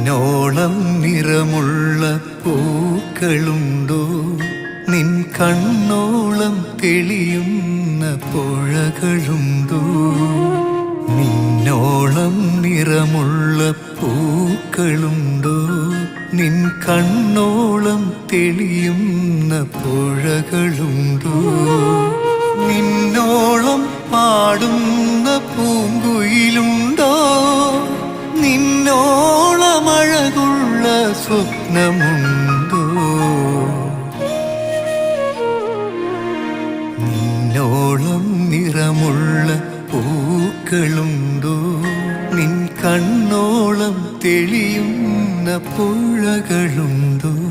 നിന്നോളം നിറമുള്ള പൂക്കളുണ്ടോ? നിൻ കണ്ണോളം തെളിയുന്ന പുഴകളുണ്ടോ? നിന്നോളം നിറമുള്ള പൂക്കളുണ്ടോ? നിൻ കണ്ണോളം തെളിയുന്ന പുഴകളുണ്ടോ? നിന്നോളം പാടുന്ന പൂങ്കുയിലുണ്ടോ? നിന്നോളമഴകുള്ള സ്വപ്നമുണ്ടോ? നിന്നോളം നിറമുള്ള പൂക്കളുണ്ടോ? നിൻ കണ്ണോളം തെളിയുന്ന പുഴകളുണ്ടോ?